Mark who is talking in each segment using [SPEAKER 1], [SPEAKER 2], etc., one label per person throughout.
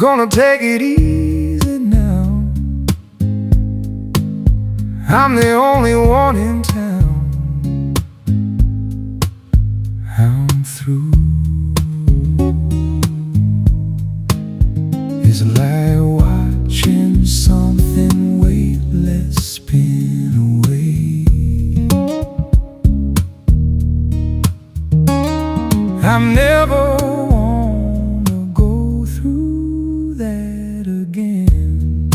[SPEAKER 1] gonna take it easy now. I'm the only one in town. I'm through. It's like watching something weightless spin away. I'm never wanna go through that again.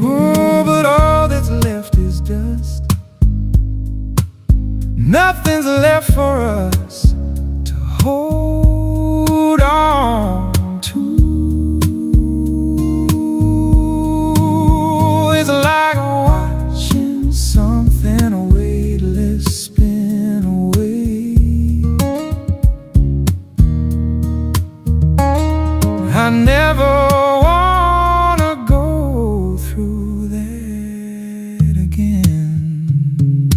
[SPEAKER 1] Oh, but all that's left is dust. Nothing's left for us to hold on to. It's like watching something weightless spin away. I never wanna go through that again.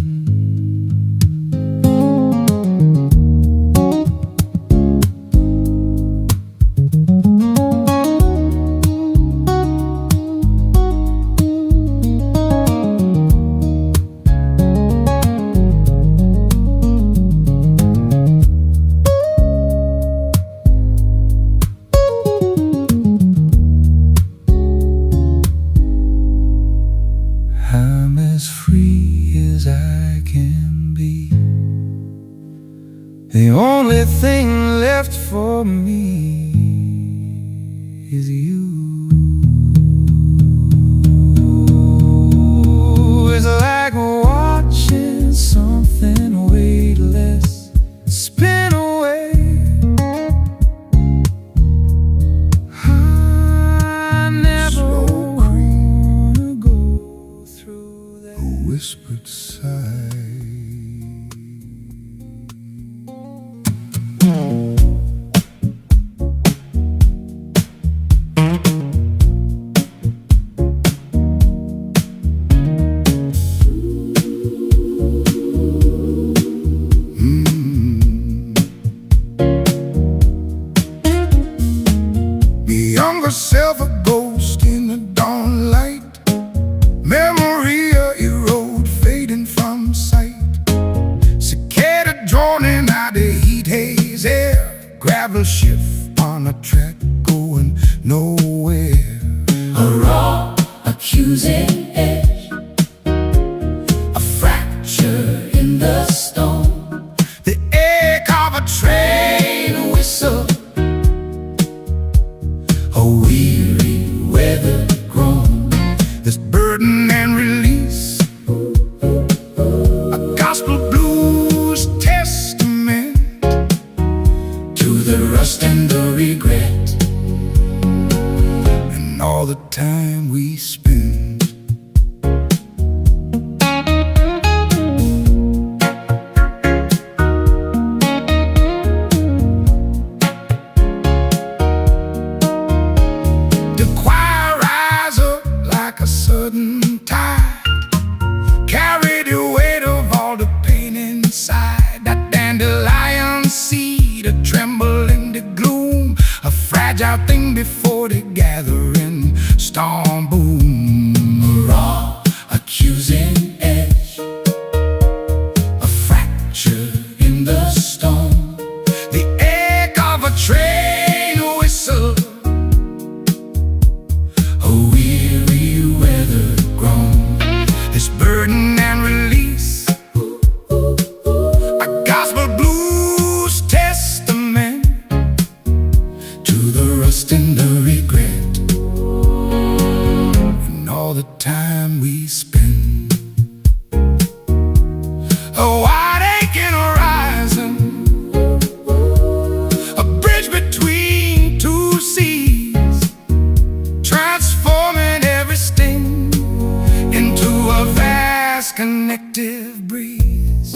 [SPEAKER 1] I'm as free as I can be. The only thing left for me is you. It's like watching something weightless spin away. I never wanna go through that.
[SPEAKER 2] A whispered sigh. The younger self, a ghost in the dawn light. Memory erode, fading from sight. Cicada droning out the heat haze air. Gravel shift on a track going nowhere.
[SPEAKER 3] A raw, accusing edge, a fracture in the stone,
[SPEAKER 1] The echo of a train whistle,
[SPEAKER 3] a weary weather groan,
[SPEAKER 1] this burden and release. A gospel blues testament
[SPEAKER 3] to the rust and the regret.
[SPEAKER 1] and all the time we spend. The choir rise up like a sudden tide, carry the weight of all the pain inside. That dandelion seed, a tremble in the gloom, a fragile thing before the gathering storm boom.
[SPEAKER 3] A raw, accusing edge, a fracture in the stone,
[SPEAKER 1] The echo of a train whistle,
[SPEAKER 3] a weary weather groan,
[SPEAKER 1] this burden and release. A gospel blues testament
[SPEAKER 3] to the rust and the regret.
[SPEAKER 1] and all the time we spend. A wide aching horizon, a bridge between two seas, transforming every sting into a vast connective breeze.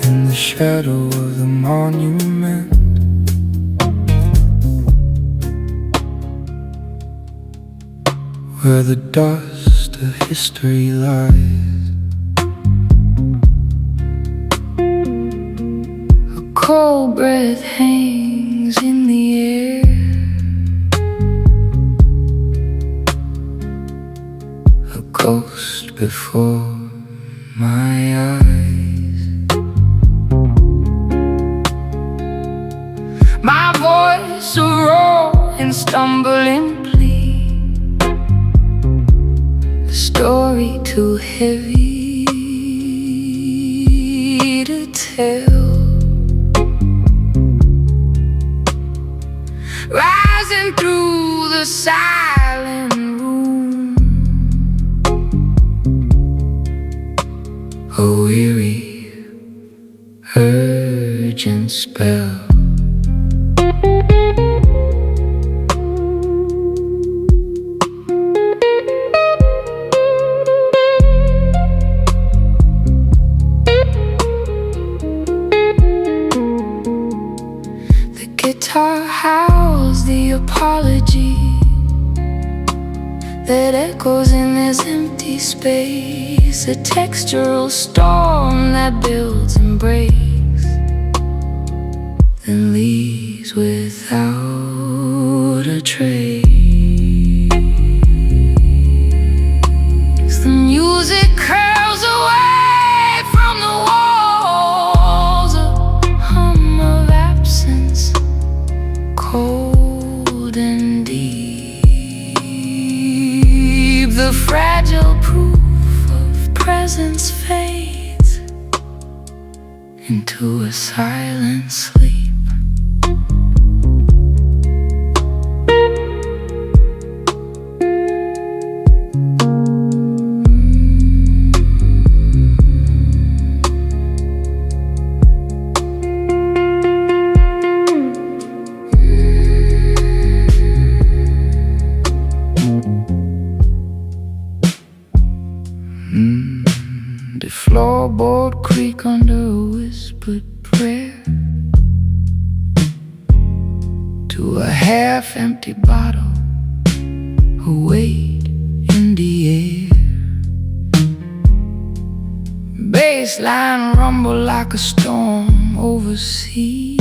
[SPEAKER 1] In the shadow of the monument,
[SPEAKER 3] where the dust of history lies.
[SPEAKER 4] A cold breath hangs in the air. A ghost before my eyes. My voice a roar and stumbling plea. A story too heavy to tell. Rising through the silent room, a weary, urgent spell. The guitar howls the apology that echoes in this empty space. A textural storm that builds and breaks, then leaves without a trace. The music curls away from the walls, a hum of absence, cold and deep. The fragile proof of presence fades into a silent sleep. The floorboard creak under a whispered prayer to a half-empty bottle, a weight in the air. Bassline rumble like a storm overseas.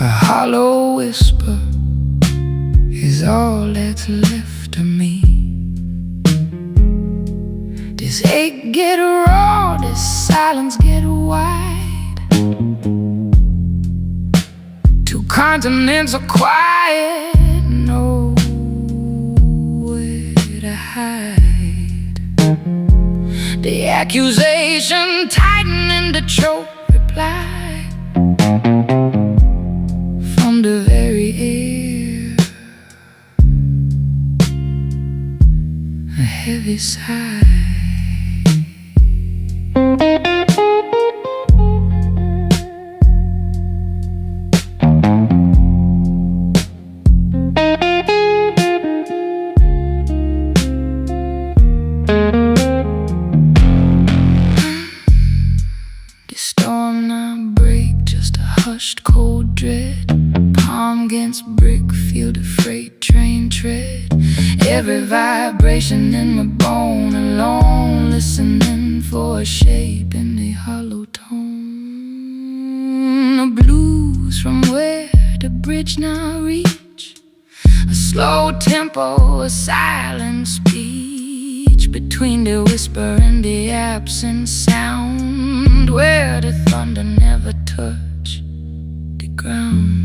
[SPEAKER 4] A hollow whisper is all that's left of me. This ache get raw, this silence get wide. Two continents are quiet, nowhere to hide. The accusation tightening the choke reply from the very air. A heavy sigh. The storm now break, just a hushed cold dread. Palm against brick, feel the freight train tread. Every vibration in my bone, alone, listening for a shape in the hollow tone. The blues from where the bridge now reach. A slow tempo, a silent speech between the whisper and the absent sound, where the thunder never touched the ground.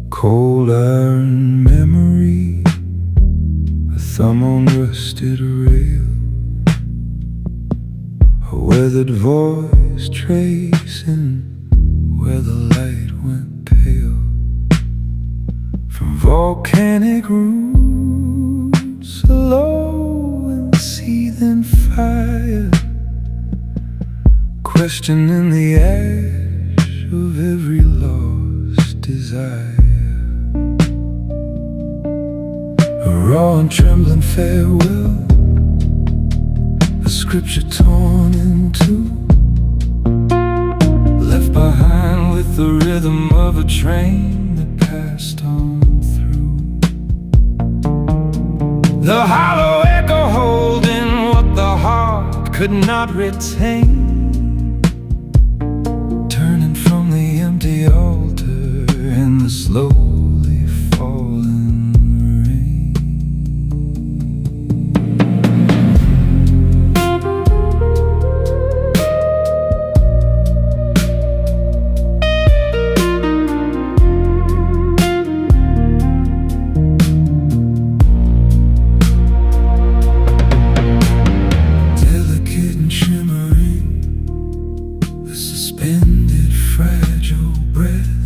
[SPEAKER 3] Cold iron memory, a thumb on rusted rail, a weathered voice tracing where the light went pale. Volcanic roots, low and seething fire, questioning the ash of every lost desire. A raw and trembling farewell, a scripture torn in two, left behind with the rhythm of a train that passed on through. The hollow echo holding what the heart could not retain, turning from the empty altar in the slowly falling rain. Delicate and shimmering, the suspended fragile breath,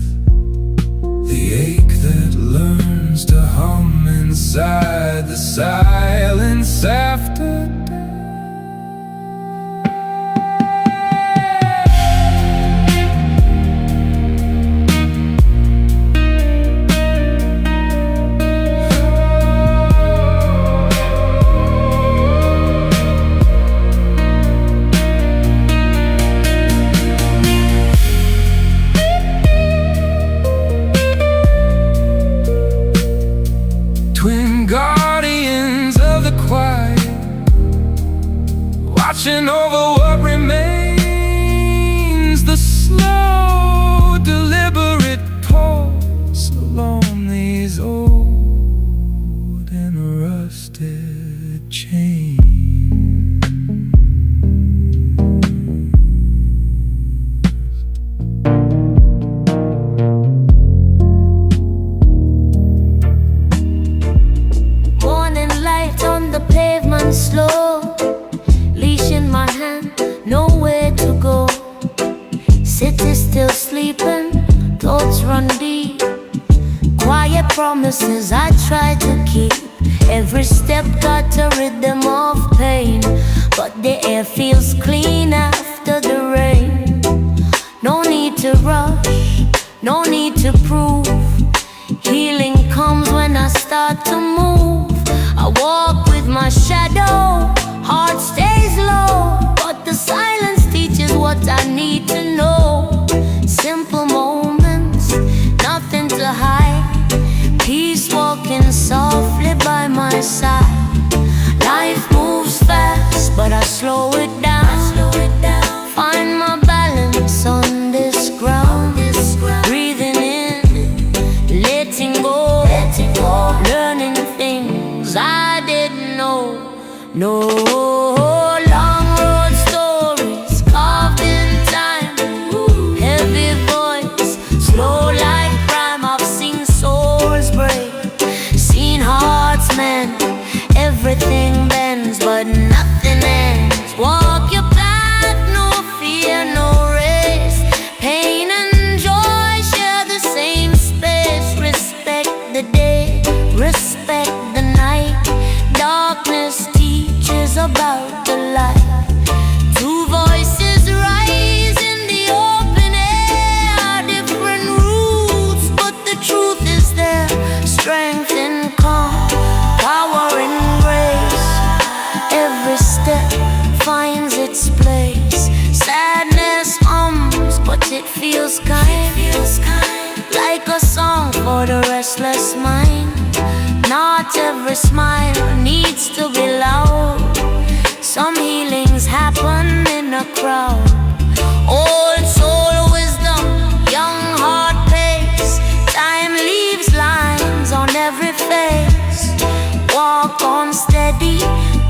[SPEAKER 3] the ache that learns to hum inside the silence after death. Twin guardians of the quiet, watching over what remains, the slow, deliberate pulse along these old and rusted chains.
[SPEAKER 5] Morning light on the pavement slow, leash in my hand, nowhere to go. City still sleeping, thoughts run deep. Quiet promises I try to keep. Every step got a rhythm of pain, but the air feels clean after the rain. No need to rush, no need to prove. Healing comes when I start to move. I walk with my shadow, heart stays low, but the silence teaches what I need to know. Simple moments, nothing to hide. Peace walking softly by my side. Life moves fast, but I slow it down. Find my balance on this ground. Breathing in, letting go, learning things I didn't know. No long road stories carved in time. Heavy voice, slow like crime. I've seen souls break, seen hearts mend. Everything bends, but nothing ends. Walk your path, no fear, no race. Pain and joy share the same space. Respect the day, respect the night. Darkness teaches about the light. Two voices rise in the open air. Different roots, but the truth is there. Strength in calm, power in grace. Every step finds its place. Sadness hums, but it feels kind. Like a song for the restless mind. Not every smile needs to be loud. Some healings happen in a crowd. Old soul wisdom, young heart pace. Time leaves lines on every face. Walk on steady,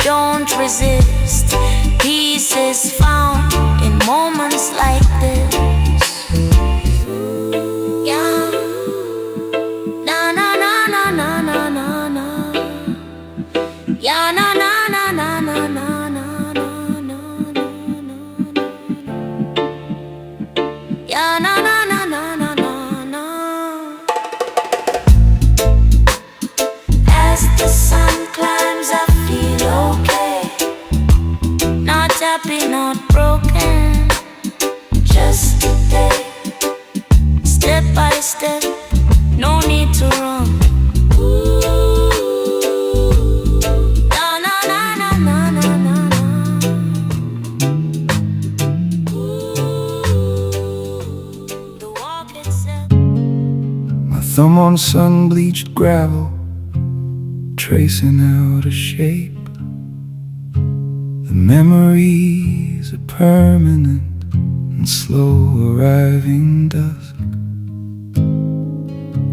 [SPEAKER 5] don't resist. Peace is found in moments like this. Yeah. Na na na na na na na na. Yeah, na na na na na na na na na. Yeah, na na na na na na na.
[SPEAKER 3] on sun-bleached gravel, tracing out a shape. The memories are permanent and slow arriving dusk.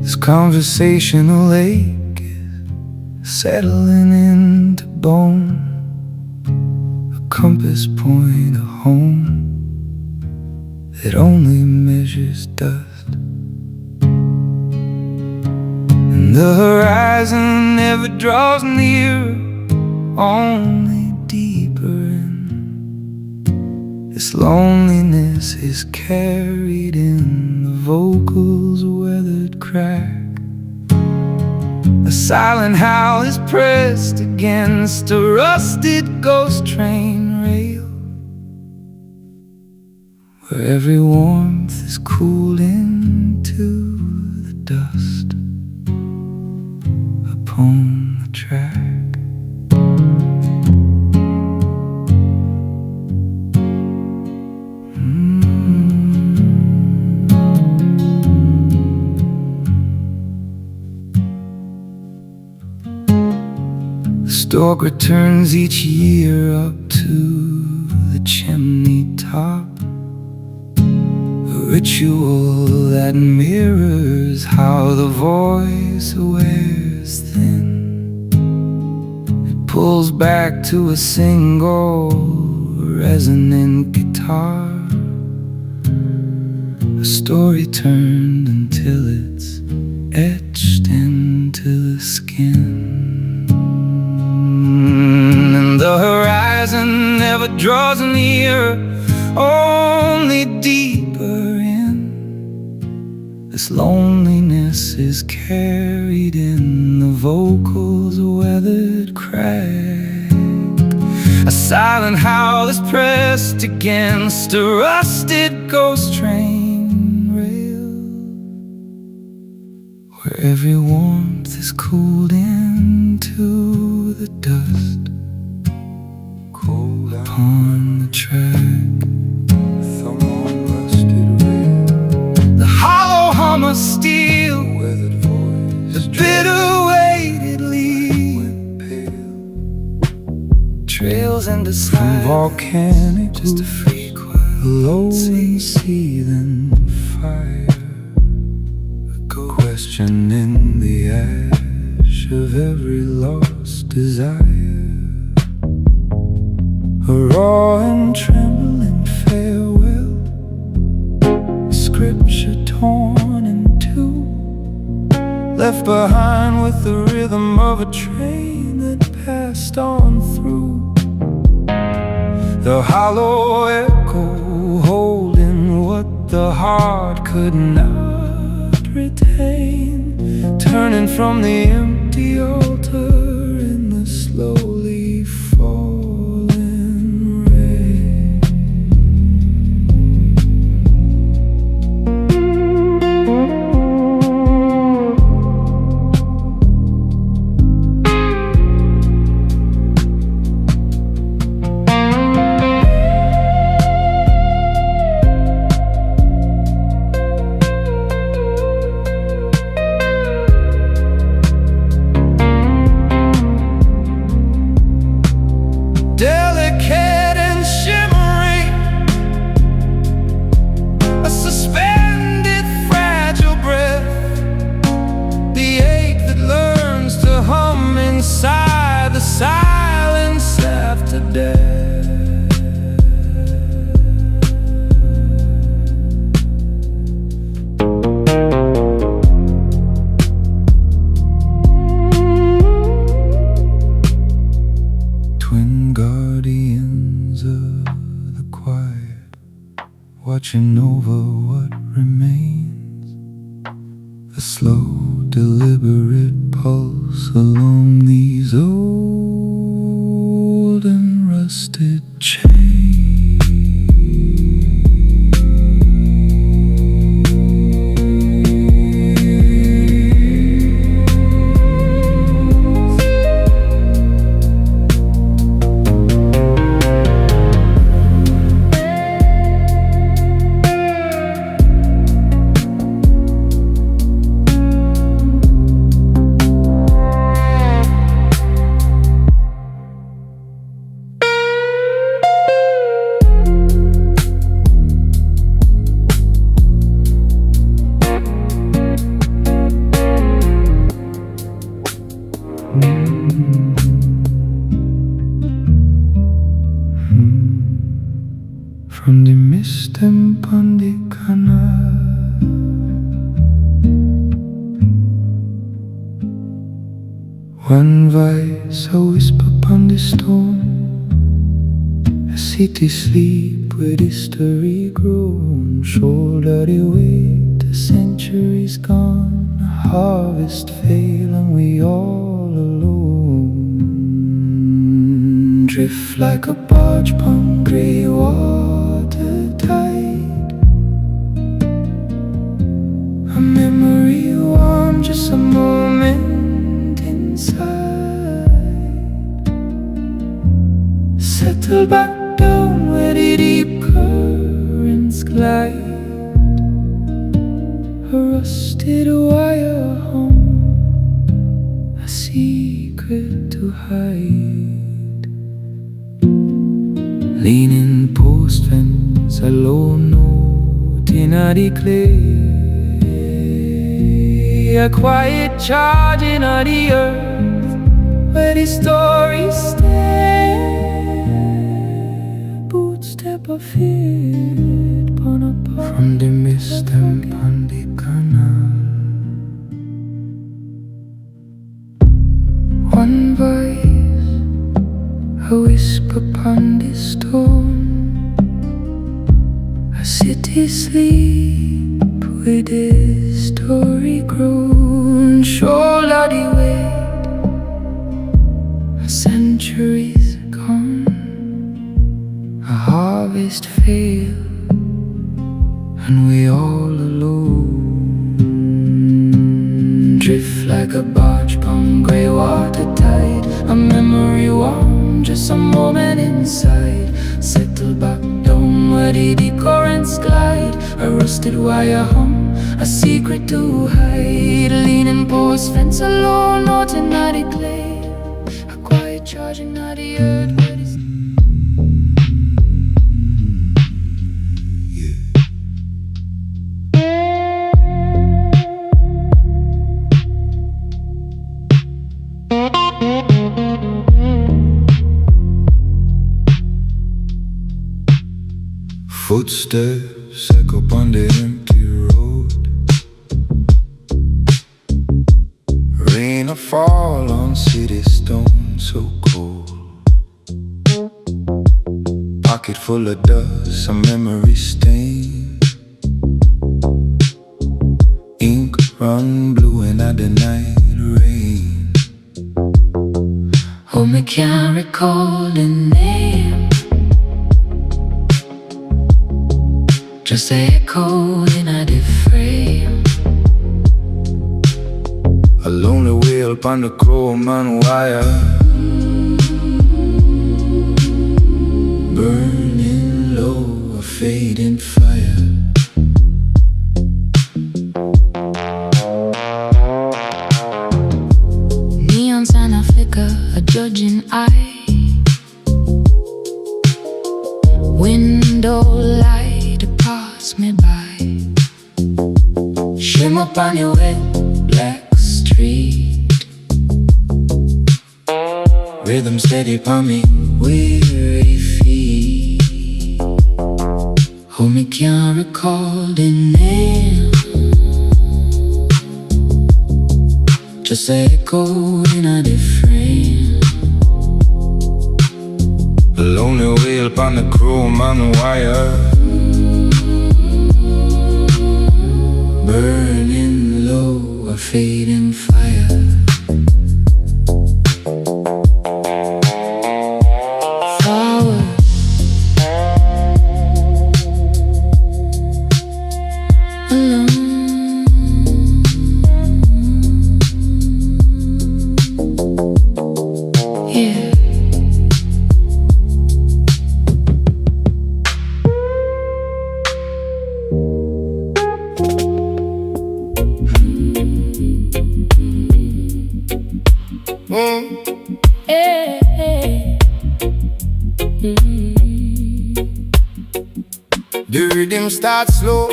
[SPEAKER 3] This conversational ache is settling into bone, a compass point, a home that only measures dust. And the horizon never draws nearer, only deeper in. This loneliness is carried in the vocals' weathered crack. A silent howl is pressed against a rusted ghost train rail, where every warmth is cooled into the dust upon the track. The stork returns each year up to the chimney top, a ritual that mirrors how the voice wears thin. It pulls back to a single resonant guitar, a story turned until it's etched into the skin. And the horizon never draws nearer, only deeper in. This loneliness is carried in the vocals' weathered crack. A silent howl is pressed against a rusted ghost train rail, where every warmth is cooled into the dust upon the track.
[SPEAKER 2] Thumb on rusted rail,
[SPEAKER 3] The hollow hum of steel,
[SPEAKER 2] weathered voice,
[SPEAKER 3] the bitter weighted leaf,
[SPEAKER 2] went pale.
[SPEAKER 3] trails into
[SPEAKER 2] From
[SPEAKER 3] silence,
[SPEAKER 2] volcanic
[SPEAKER 3] just a
[SPEAKER 2] roof,
[SPEAKER 3] frequency,
[SPEAKER 2] low and seething fire, questioning the ash of every lost desire. A raw and trembling farewell, scripture torn in two, left behind with the rhythm of a train that passed on through. The hollow echo holding what the heart could not retain, turning from the empty altar in the slowly falling rain. Delicate and shimmering, a suspended fragile breath, the ache that learns to hum inside the silence after death. Twin guardians of the quiet, watching over what remains. A slow, deliberate pulse along these old and rusted chains.
[SPEAKER 3] From the mist upon the canal, one voice a whisper upon the stone, a city sleep with history grown, shoulder the weight, the centuries gone, a harvest fail and we all alone, drift like a barge upon grey water tide, a memory warm, just a moment inside, settle back down where the deep currents glide, a rusted wire home, a secret to hide, leaning post fence, a low note in a clay, a quiet charge in the earth where the stories stand, bootstep of fear upon a path from the mist and upon the canal. One voice, a whisper upon the stone, a city sleep with its story grown, shoulder the weight, a centuries gone, a harvest fail, and we all alone, drift like a barge upon grey water tide, a memory warm, just a moment inside, settle back down where the deep currents glide, a rusted wire hum, a secret to hide, leaning post fence, a low note in the clay, a quiet charging at the earth where the
[SPEAKER 2] footsteps echo upon the empty road, rain or fall on city stone so cold, pocket full of dust, a memory stain, ink run blue in the night rain.
[SPEAKER 4] oh, me can't recall the name, just echoed in the frame.
[SPEAKER 2] A lonely wheel upon the chrome and wire, burning low, a fading fire.
[SPEAKER 4] Neon sign a flicker, a judging eye, window light pass me by, shimmer upon your wet black street,
[SPEAKER 2] Rhythm steady upon me,
[SPEAKER 4] weary feet. Oh, me can't recall the name, just echoed in a different.
[SPEAKER 2] a lonely wheel upon the chrome and wire,
[SPEAKER 4] burning low, a fading fire. Forward, alone, yeah.
[SPEAKER 2] the rhythm starts slow,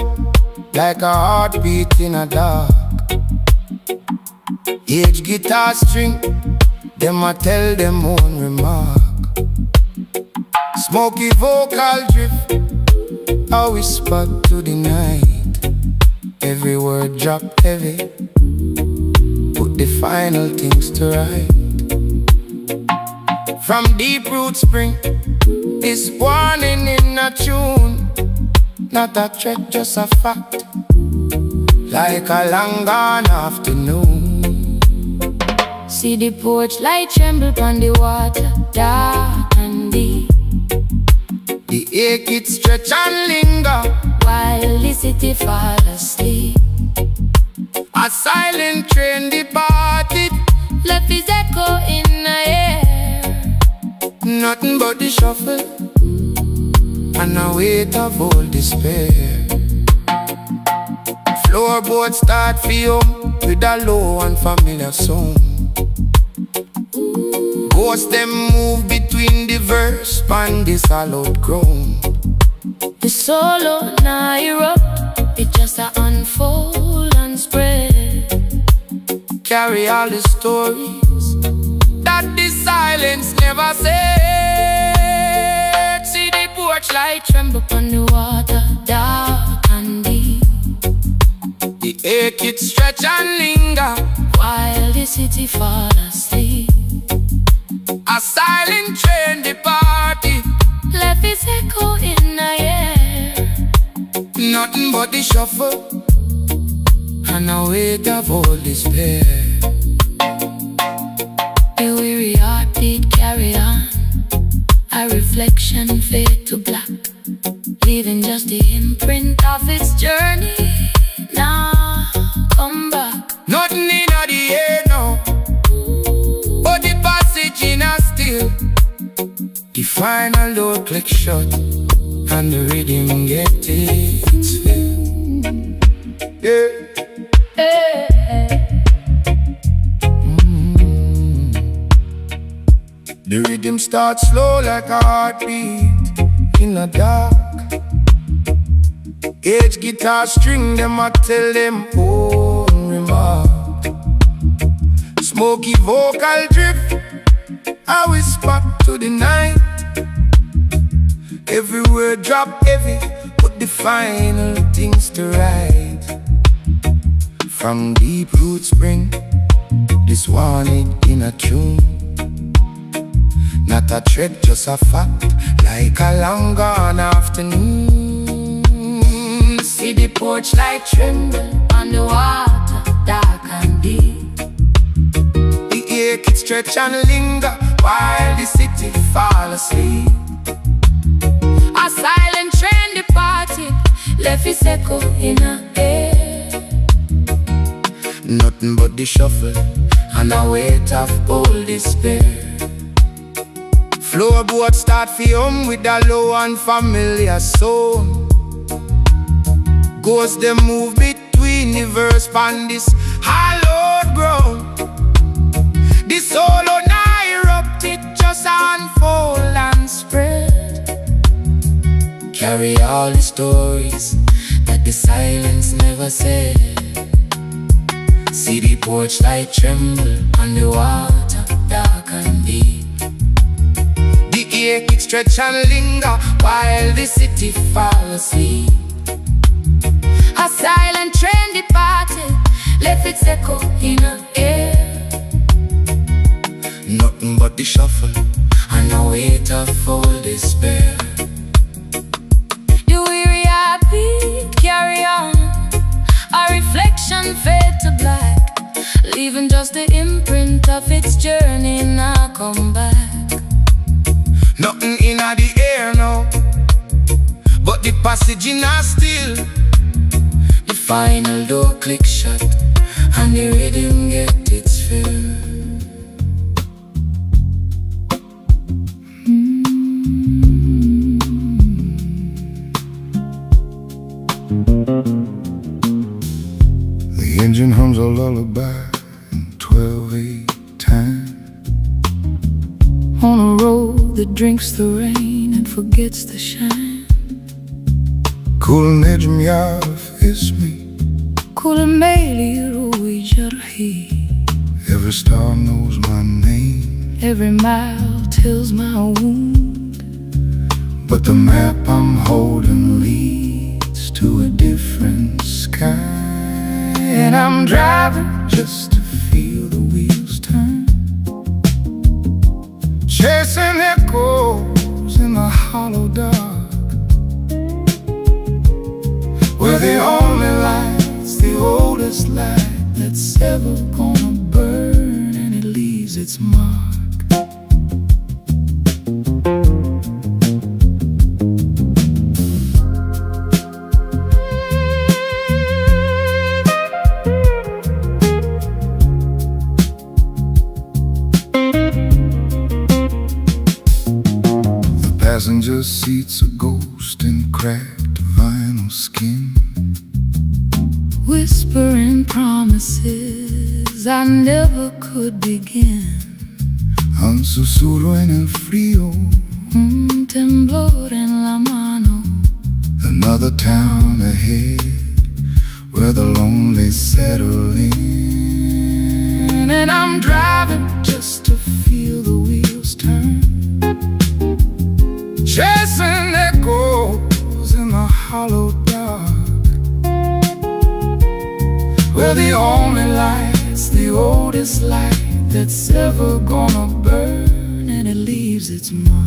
[SPEAKER 2] like a heartbeat in a dark. Each guitar string them a tell them own remark. Smoky vocal drift, a whisper to the night. Every word drop heavy, put the final things to right. From deep root spring, this warning in a tune, not a threat, just a fact, like a long gone afternoon.
[SPEAKER 4] See the porch light tremble on the water, dark and deep.
[SPEAKER 2] The ache it stretch and linger,
[SPEAKER 4] while the city fall asleep.
[SPEAKER 2] a silent train departed,
[SPEAKER 4] Left his echo in the air.
[SPEAKER 2] nothing but the shuffle and a weight of all despair. Floorboards start fume with a low and familiar sound. Ghosts them move between the verse and this hallowed ground.
[SPEAKER 4] The solo now erupt, it just a unfold and spread.
[SPEAKER 2] Carry all the stories that the silence never said.
[SPEAKER 4] See the porch light tremble on the water, dark and deep.
[SPEAKER 2] The ache it stretch and linger,
[SPEAKER 4] while the city fall asleep.
[SPEAKER 2] a silent train departed,
[SPEAKER 4] Left his echo in the air.
[SPEAKER 2] nothing but the shuffle and a weight of all despair.
[SPEAKER 4] A weary heartbeat carry on, a reflection fade to black, leaving just the imprint of its journey. Now come back.
[SPEAKER 2] Nothing in the air now, but the passage in a still. The final door click shut and the rhythm get its fill. Yeah. The rhythm starts slow like a heartbeat in the dark. Each guitar string them a tell them own remark. Smoky vocal drift, a whisper to the night. Every word drop heavy, put the final things to right. From deep root spring, this wanted in a tune, not a threat, just a fact, like a long gone afternoon.
[SPEAKER 4] See the porch light tremble on the water, dark and deep.
[SPEAKER 2] The ache it stretch and linger, while the city fall asleep.
[SPEAKER 4] A silent train departed, left his echo in the air.
[SPEAKER 2] Nothing but the shuffle and a weight of old despair. Floorboards start fume with a low and familiar sound. Ghosts them move between the verse and this hallowed ground. The solo now erupt, it just unfold and spread. Carry all the stories that the silence never said. See the porch light tremble on the water, dark and deep. The ache it stretch and linger, while the city fall asleep.
[SPEAKER 4] A silent train departed, left its echo in the air.
[SPEAKER 2] Nothing but the shuffle and a weight of all despair.
[SPEAKER 4] The weary heartbeat carry on, a reflection fade to black, leaving just the imprint of its journey. Now come back.
[SPEAKER 2] Nothing in the air now, but the passage in a still.
[SPEAKER 4] The final door click shut and the rhythm get its fill.
[SPEAKER 2] The engine hums a lullaby in 12/8 time.
[SPEAKER 4] On a road that drinks the rain and forgets the shine.
[SPEAKER 2] Kullen necim yarif ismi,
[SPEAKER 4] Kullen meyli ruhi jarhi.
[SPEAKER 2] every star knows my name.
[SPEAKER 4] Every mile tells my wound,
[SPEAKER 2] but the map I'm holding leads to a different sky.
[SPEAKER 4] and I'm driving
[SPEAKER 2] Just to feel the wheels turn, chasing echoes in the hollow dark, where the only light's the oldest light that's ever gonna burn, and it leaves its mark. Passenger seats, a ghost in cracked vinyl skin,
[SPEAKER 4] whispering promises I never could begin.
[SPEAKER 2] un susurro en el frío,
[SPEAKER 4] Un temblor en la mano,
[SPEAKER 2] another town ahead where the lonely settle in,
[SPEAKER 4] and I'm driving
[SPEAKER 2] just to feel the wheels turn, chasing echoes in the hollow dark, where the only light's the oldest light that's ever gonna burn, and it leaves its mark.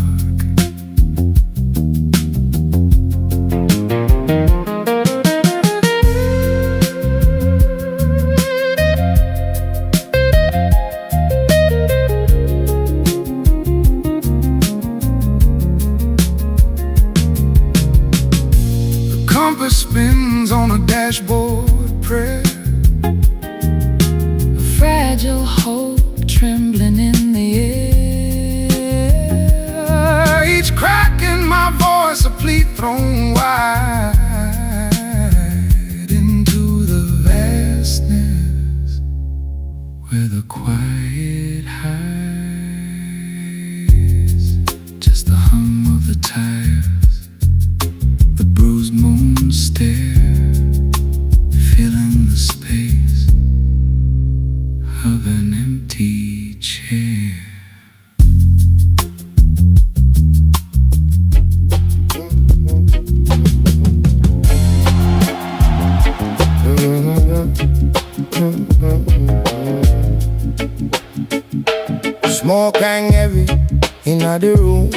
[SPEAKER 2] Compass spins on a dashboard prayer,
[SPEAKER 4] a fragile hope trembling in the air.
[SPEAKER 2] each crack in my voice a plea thrown wide into the vastness where the quiet hides, just the hum of the tires, the bruised moon stare, filling the space of an empty chair. Smoke hang heavy in the room,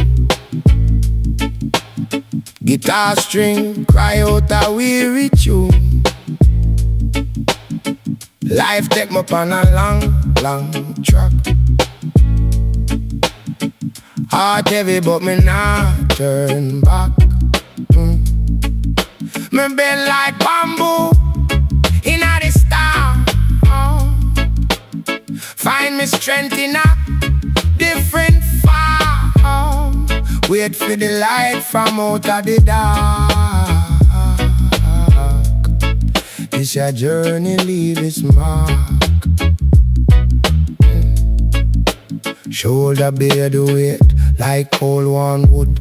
[SPEAKER 2] guitar string cry out a weary tune. Life take me upon a long, long track. Heart heavy but me not turn back. Me bend like bamboo in the star. Find me strength in a different form. Wait for the light from out of the dark. This your journey leave its mark. Shoulder bear the weight like cold worn wood.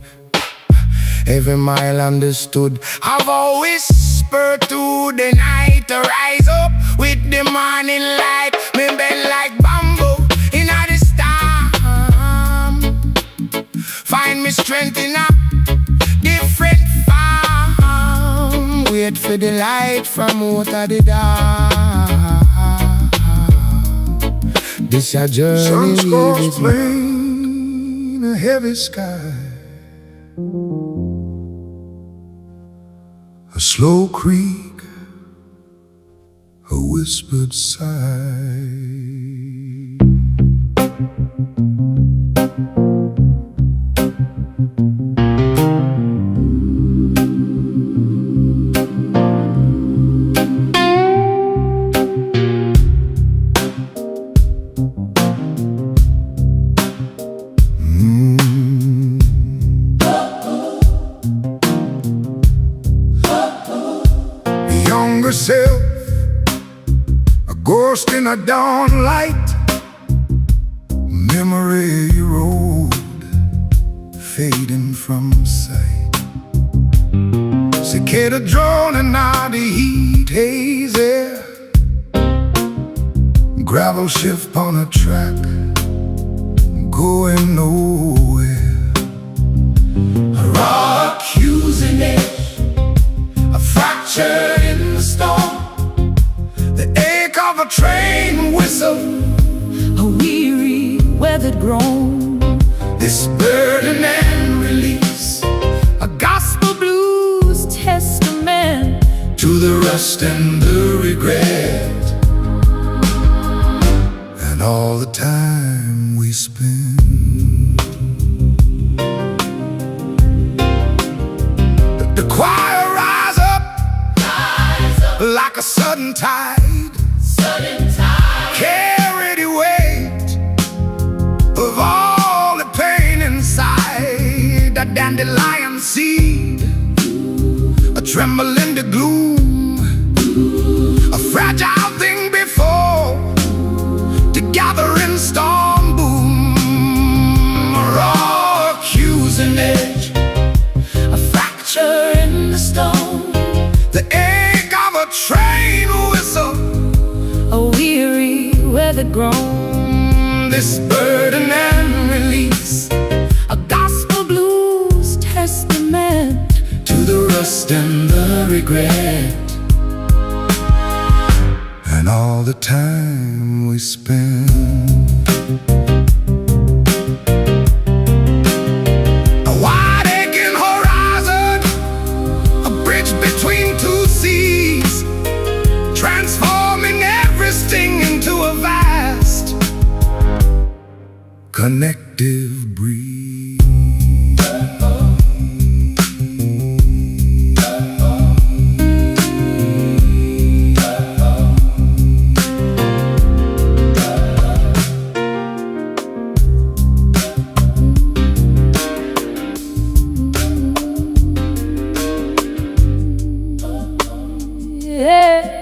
[SPEAKER 2] Every mile understood. I've always whispered to the night to rise up with the morning light. Me bend like bamboo in the storm. Find me strength in a different form. Wait for the light from out of the dark. This your journey. Sun scores plain, a heavy sky, a slow creak, a whispered sigh. Younger self, a ghost in a dawn light, memory road fading from sight. Cicada droning out the heat haze air, gravel shift on a track, go nowhere.
[SPEAKER 1] A raw accusing edge, a fracture in the storm,
[SPEAKER 2] The ache of a train whistle,
[SPEAKER 3] A weary, weathered groan,
[SPEAKER 1] this burden and release,
[SPEAKER 3] a gospel blues testament
[SPEAKER 1] to the rust and the regret,
[SPEAKER 2] and all the time we spend. The choir rise up like a sudden tide, carry the weight of all the pain inside. That dandelion seed, a tremble in the gloom, a fragile thing before to gather in storm boom.
[SPEAKER 1] a raw accusing edge,
[SPEAKER 3] a fracture in the stone,
[SPEAKER 2] The ache of a train whistle,
[SPEAKER 3] a weary, weathered groan,
[SPEAKER 1] this burden and release,
[SPEAKER 3] a gospel blues testament
[SPEAKER 1] to the rust and the regret,
[SPEAKER 2] and all the time we spend.
[SPEAKER 1] a wide aching horizon,
[SPEAKER 2] A bridge between two seas, transforming every sting into a vast connective breeze.
[SPEAKER 3] yeah.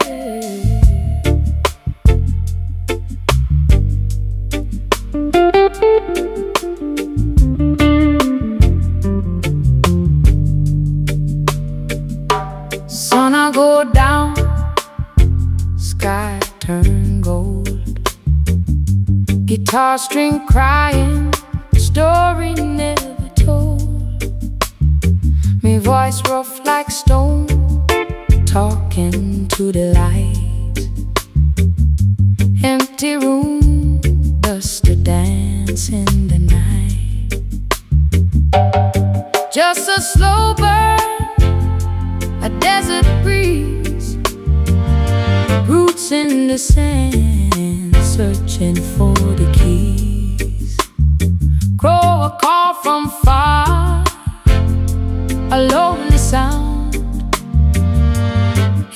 [SPEAKER 3] Sun I go down, sky turn gold, guitar string crying, story never told. Me voice rough like stone, talking to the light. Empty room, dust a dance in the night. Just a slow burn, a desert breeze, roots in the sand, searching for the keys. Crow a call from far, a lonely sound,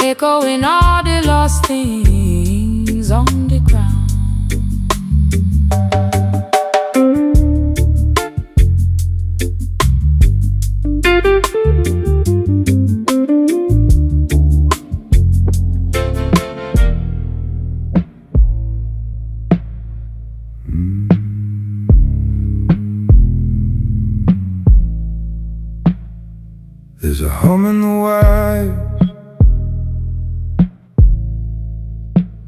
[SPEAKER 3] echoing all the lost things on the ground.
[SPEAKER 2] There's a hum in the wires,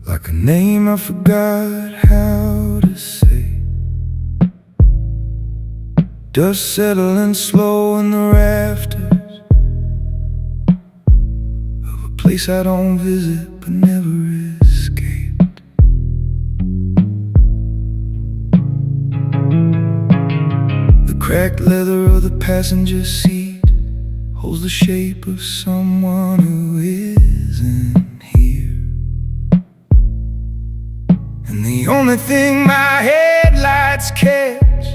[SPEAKER 2] like a name I forgot how to say. Dust settling slow in the rafters of a place I don't visit but never escaped. The cracked leather of the passenger seat holds the shape of someone who isn't here. And the only thing my headlights catch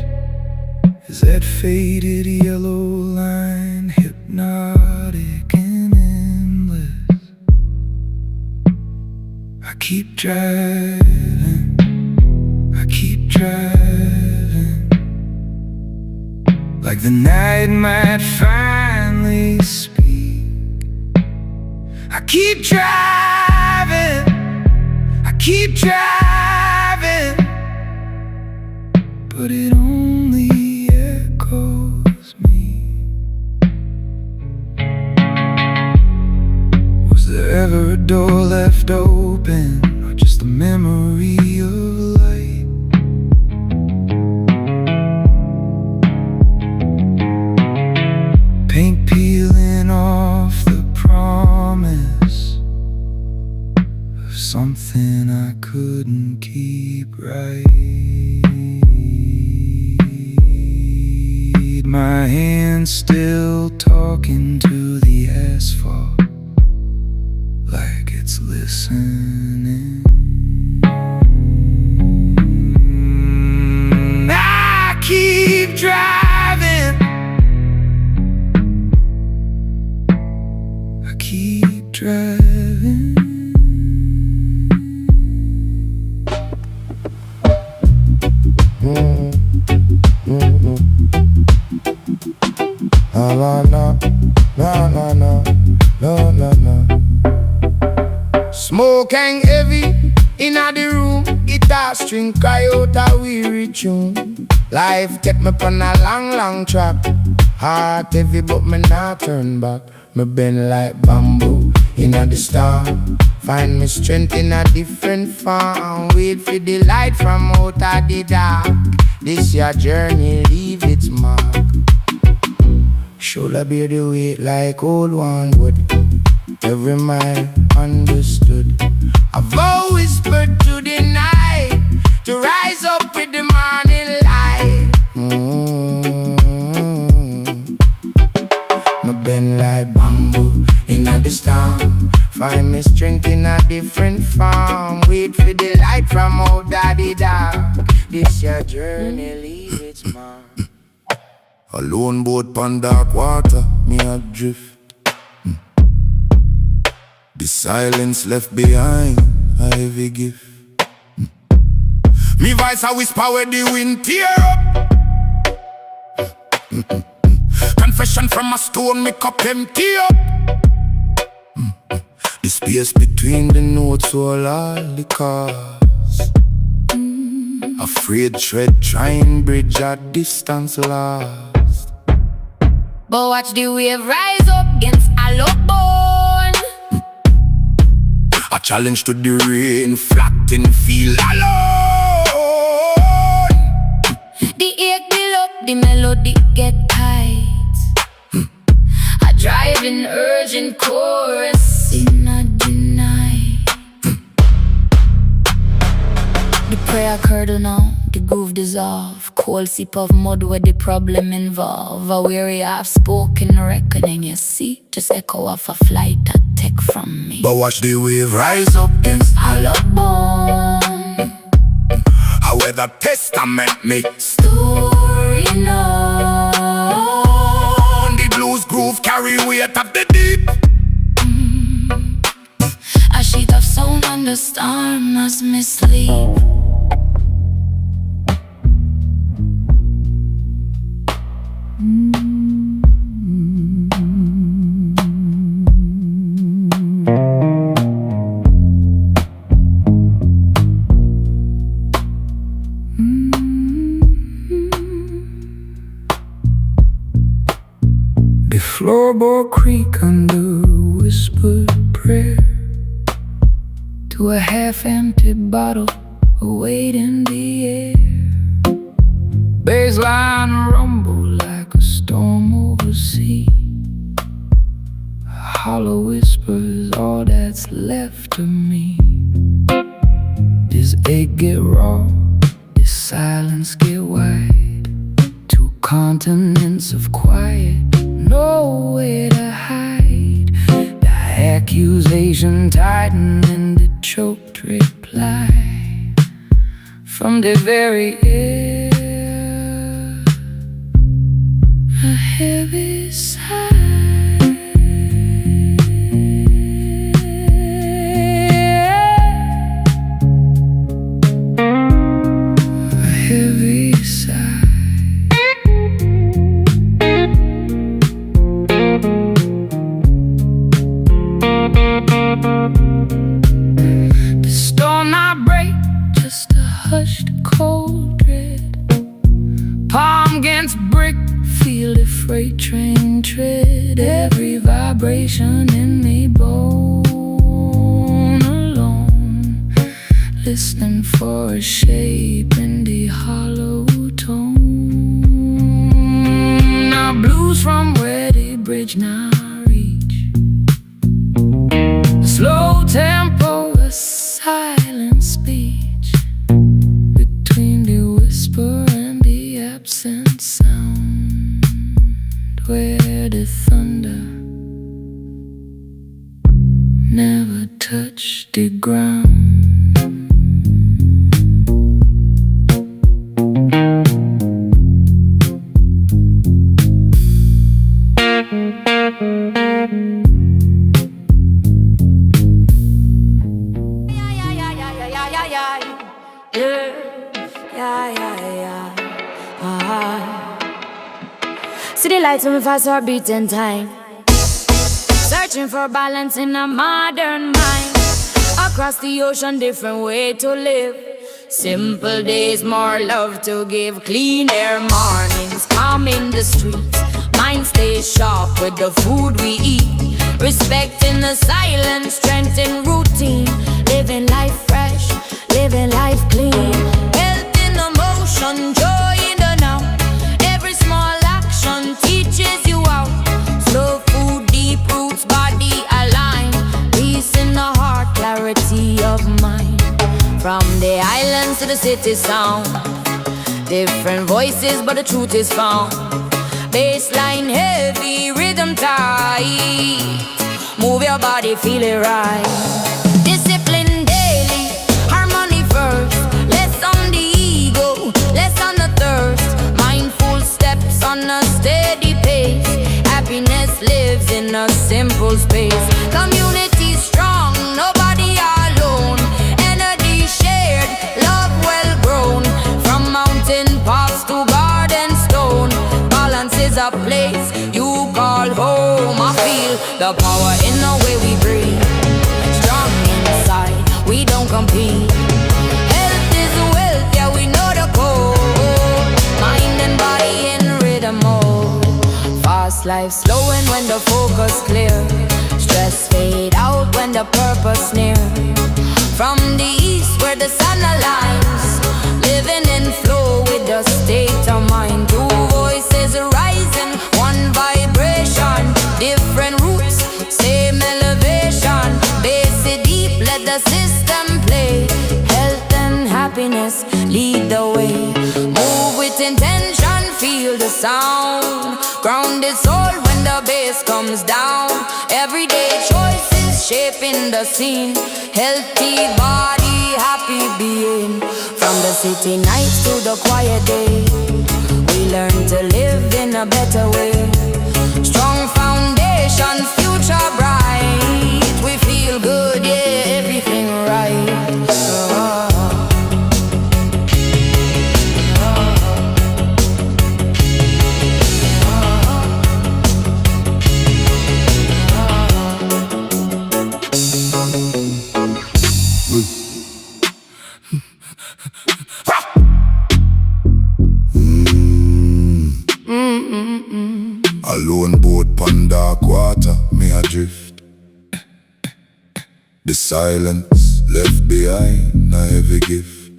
[SPEAKER 2] is that faded yellow line, hypnotic and endless. I keep driving, I keep driving, like the night might finally speak. I keep driving, I keep driving, but it only echoes me. Was there ever a door left open, or just a memory of light?
[SPEAKER 1] my hand still talking to the asphalt like it's listening. I keep driving, I keep driving.
[SPEAKER 2] No, no, no, no, no, no, no, no. Smoke hang heavy inna the room. Guitar string cry out a weary tune. Life take me on a long, long track. Heart heavy but me not turn back. Me bend like bamboo inna the storm. Find me strength in a different form. Wait for the light from out of the dark. This your journey leave its mark. Shoulder bear the weight like old one would. Every mile understood. I've always whispered to the night to rise up with the morning light. Me bend like bamboo in the storm. Find me strength in a different form. Wait for the light from out of the dark. This your journey leave its mark. A lone boat pon dark water, me a drift. The silence left behind, a heavy gift. Me voice a whisper where the wind tear up. Confession from a stone, me cup empty up. The space between the notes all the cars. Afraid tread, trying bridge at distance lost.
[SPEAKER 4] But watch the wave rise up against a low bone.
[SPEAKER 2] A challenge to the rain, flattened, feel alone.
[SPEAKER 4] The ache build up, the melody get tight. A driving, urgent chorus in a night. The prayer curdle now, the groove dissolve. Cold sip of mud where the problem involve. A weary half-spoken reckoning, you see. Just echo of a flight attack from me.
[SPEAKER 2] But watch the wave rise up against
[SPEAKER 4] hollow bone.
[SPEAKER 2] how weather testament me.
[SPEAKER 4] Story known.
[SPEAKER 2] The blues groove carry weight of the deep.
[SPEAKER 4] A sheet of sound on the storm as me sleep.
[SPEAKER 1] The floorboard creak under a whispered prayer to a half-empty bottle await in the air. Baseline rumble like a storm over sea. Hollow whispers, all that's left of me. This ache get raw, this silence get wide. Two continents of quiet, nowhere to hide. The accusation tightened in the choked reply from the very air. A heavy sigh. A heavy sigh. The storm not break, just a hushed cold dread. Palm against brick, feel the freight train tread. Every vibration in me bone alone, listening for a shape in the hollow tone. Now blues from where the bridge now reach. A slow tempo, a silent speech between the whisper and the absent sound.
[SPEAKER 3] where the thunder never touched the ground.
[SPEAKER 5] See the lights when we fast our beating time, searching for balance in a modern mind. Across the ocean, different way to live. Simple days, more love to give. Clean air mornings, calm in the streets. Mind stays sharp with the food we eat. Respecting the silence, strength in routine. Living life fresh, living life clean. Health in the motion, joy in the now. Every small action teaches you how. Slow food, deep roots, body aligned. Peace in the heart, clarity of mind. From the islands to the city sound. Different voices, but the truth is found. Bassline heavy, rhythm tight. Move your body, feel it right. Discipline daily, harmony first. Less on the ego, less on the thirst. Mindful steps on a steady pace. Happiness lives in a simple space. Community strong, nobody alone. Energy shared, love well grown. From mountain paths to garden stone. Balance is a place you call home. I feel the power in the way we breathe. Strong inside, we don't compete. Health is wealth, yeah, we know the code. Mind and body in rhythm mode. Fast life slowing when the focus clear. Stress fade out when the purpose near. From the east where the sun aligns. Living in flow with the state of mind. Two voices rising, one vibration. Different roots, same elevation. Base it deep, let the system play. Health and happiness lead the way. Move with intention, feel the sound. Grounded soul when the bass comes down. Everyday choices shaping the scene. Healthy body, happy being. From the city nights to the quiet day, we learn to live in a better way. Strong foundation, future bright. We feel good, yeah, everything right.
[SPEAKER 2] Alone boat pon dark water, me adrift. The silence left behind, a heavy gift.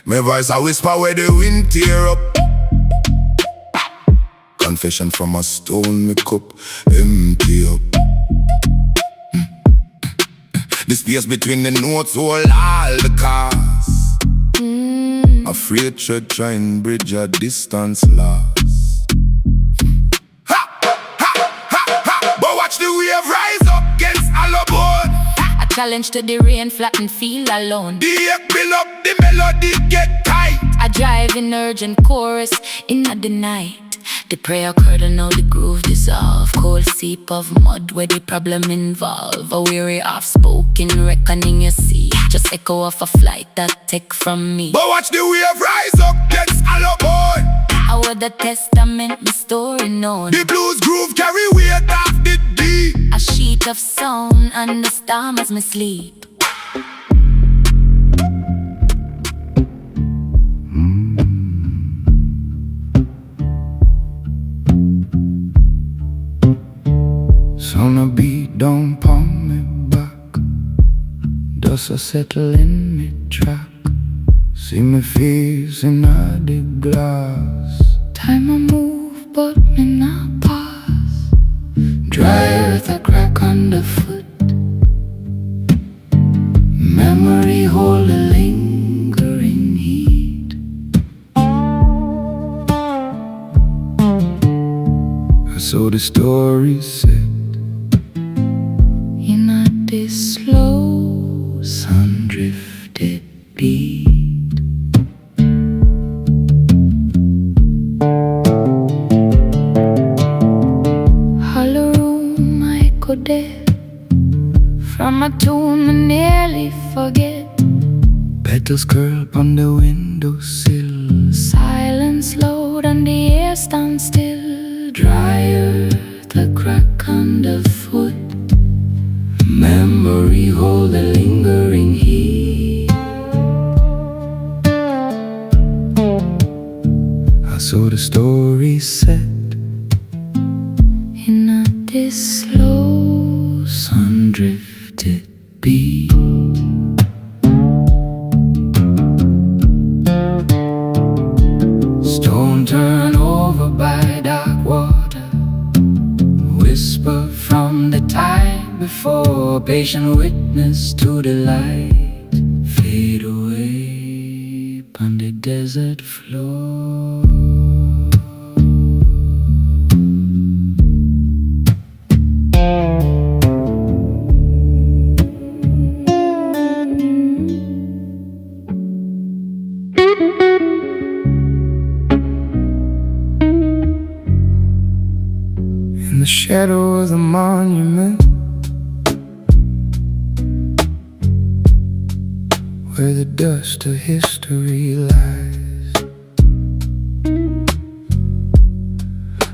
[SPEAKER 2] My voice a whisper where the wind tear up. Confession from a stone, me cup empty up. The space between the notes hold all the cars. Afraid to try and bridge a distance lost. But watch the wave rise up against all aboard.
[SPEAKER 4] A challenge to the rain, flatten, feel alone.
[SPEAKER 2] The ache build up, the melody get tight.
[SPEAKER 4] I drive in urgent chorus in the night. The prayer curdle, now the groove dissolve. Cold seep of mud where the problem involve. A weary off-spoken reckoning you see. Just echo of a flight that take from me.
[SPEAKER 2] But watch the wave rise up against all aboard.
[SPEAKER 4] I would the testament, my story known.
[SPEAKER 2] The blues groove carry weight off the deep.
[SPEAKER 4] A sheet of sound and the storm as me sleep.
[SPEAKER 3] Sound a beat down pon me back. Dust a settle in me track. See me face in the glass. Time I move but me not pass. Dry earth a crack underfoot. Memory hold a lingering heat.
[SPEAKER 2] So the story said,
[SPEAKER 4] in a this slow sun-drifted beat. Hollow room I go dead, from a tomb I nearly forget.
[SPEAKER 2] Petals curl upon the windowsill.
[SPEAKER 4] Silence loud and the air stands still. Dry earth a crack underfoot.
[SPEAKER 2] Memory hold a lingering heat. So the story said,
[SPEAKER 4] in a this slow
[SPEAKER 2] sun-drifted beat. Stone turn over by dark water. Whisper from the time before. Patient witness to the light fade away upon the desert floor. In the shadow of the monument, where the dust of history lies,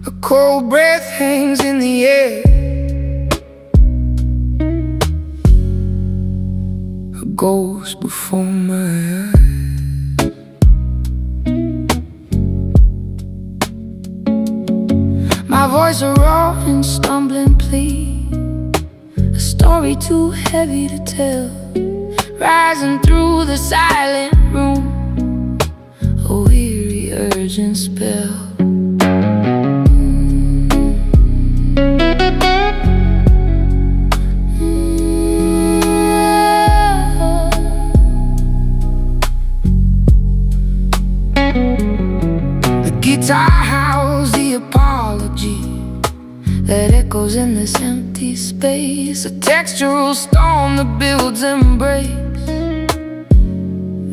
[SPEAKER 2] a cold breath hangs in the air. A ghost before my eyes.
[SPEAKER 4] my voice a raw and stumbling plea, a story too heavy to tell, rising through the silent room, a weary urgent spell.
[SPEAKER 2] The guitar howls the apology
[SPEAKER 4] that echoes in this empty space, a textural storm that builds embrace,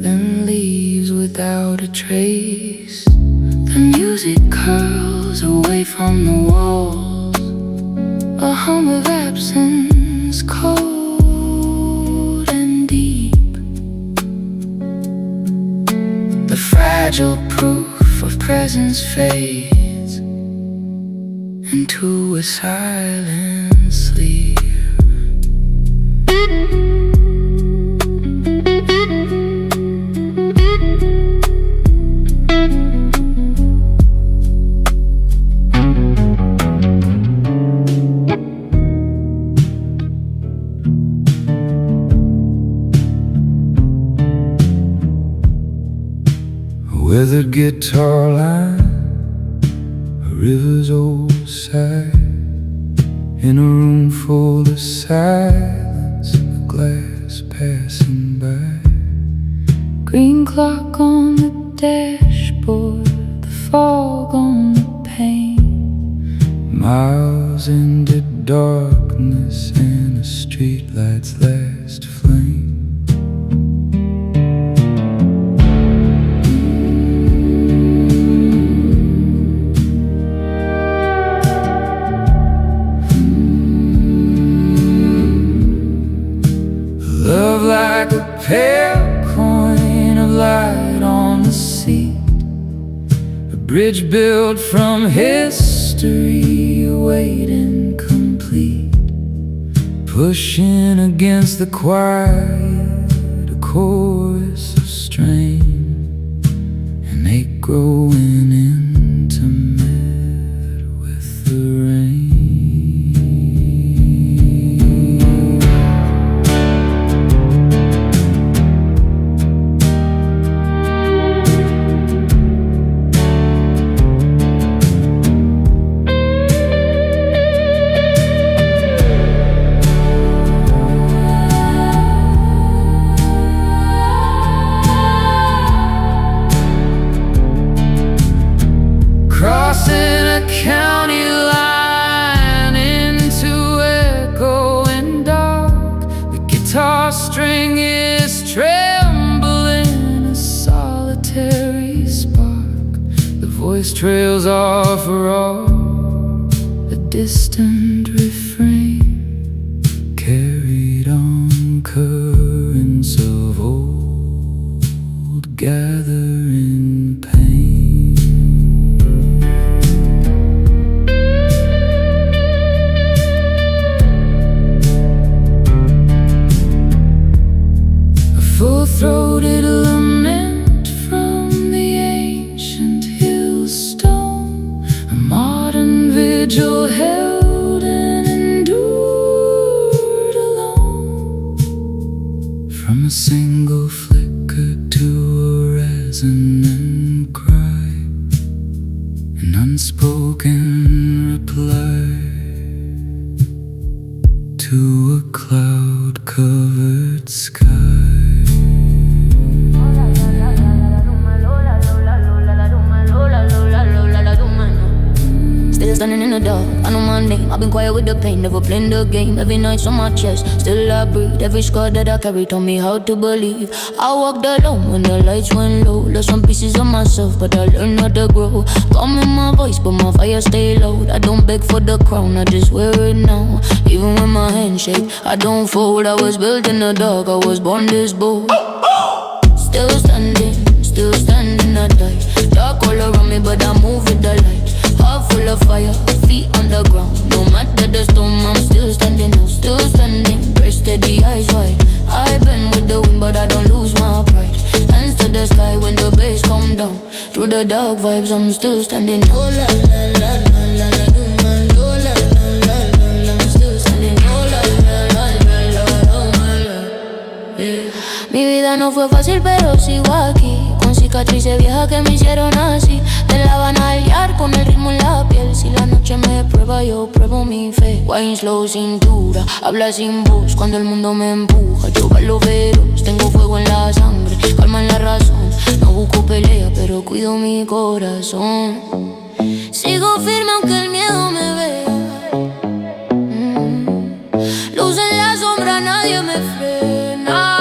[SPEAKER 4] then leaves without a trace. The music curls away from the walls, a hum of absence, cold and deep, the fragile proof of presence fades into a silent sleep.
[SPEAKER 2] A weathered guitar line, a river's old sigh, in a room full of silence, a glass passing by.
[SPEAKER 4] Green clock on the dashboard, the fog on the pane,
[SPEAKER 2] Miles into darkness and a streetlight's last flame. Love like a pale coin of light on the seat, a bridge built from history, awaiting complete, pushing against the quiet, a chorus of strain, and they growing intimate with the rain.
[SPEAKER 3] voice trails off for all, a distant refrain carried on currents of old gathering pain. A full-throated lament from the ancient hill stone, a modern vigil held and endured alone. From a single flicker to a resonant cry, an unspoken reply to a cloud-covered sky.
[SPEAKER 5] Still standing in the dark, I know my name. I've been quiet with the pain, never playing the game. Every night's on my chest, still I breathe. Every scar that I carry taught me how to believe. I walked alone when the lights went low. Lost some pieces of myself, but I learned how to grow. Calm in my voice, but my fire stay low. I don't beg for the crown, I just wear it now. Even when my hands shake, I don't fold. I was built in the dark, I was born this bold. Still standing, I die. Dark all around me, but I move with the light. Heart full of fire, feet on the ground. No matter the storm, I'm still standing. I'm still standing, breast steady, eyes wide. I bend with the wind, but I don't lose my pride. Hands to the sky when the bass come down. Through the dark vibes, I'm still standing. Oh la la la la la la, do my oh la la la la la, I'm still standing. Oh la la la la la, oh my love, yeah. Mi vida no fue fácil, pero sigo aquí, con cicatrices viejas que me hicieron así. De La Habana al Yar con el ritmo en la piel. Si la noche me prueba, yo pruebo mi fe. Wine slow, cintura, habla sin voz cuando el mundo me empuja. Yo bailo feroz, tengo fuego en la sangre, calma en la razón. No busco pelea, pero cuido mi corazón. Sigo firme aunque el miedo me vea. Luz en la sombra, nadie me frena.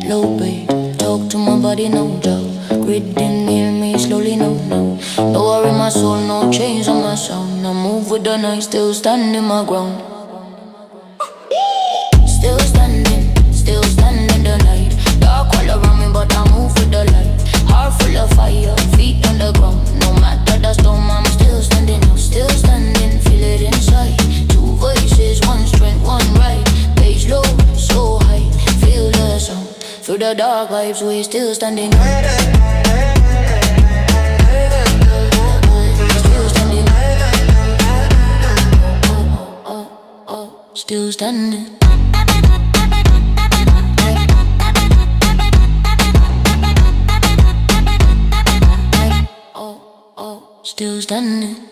[SPEAKER 5] Low babe, talk to my body, no doubt. Breathing near me slowly, no. No worry my soul, no chains on my sound. I move with the night, still standing my ground. Still standing the night. Dark all around me, but I move with the light. Heart full of fire, feet on the ground. No matter the storm, I'm still standing. I'm still standing, feel it inside. Two voices, one strength, one right. Bass low, so high, feel the sound. Through the dark vibes, we still standing. Still standing. Still standing. Still standing.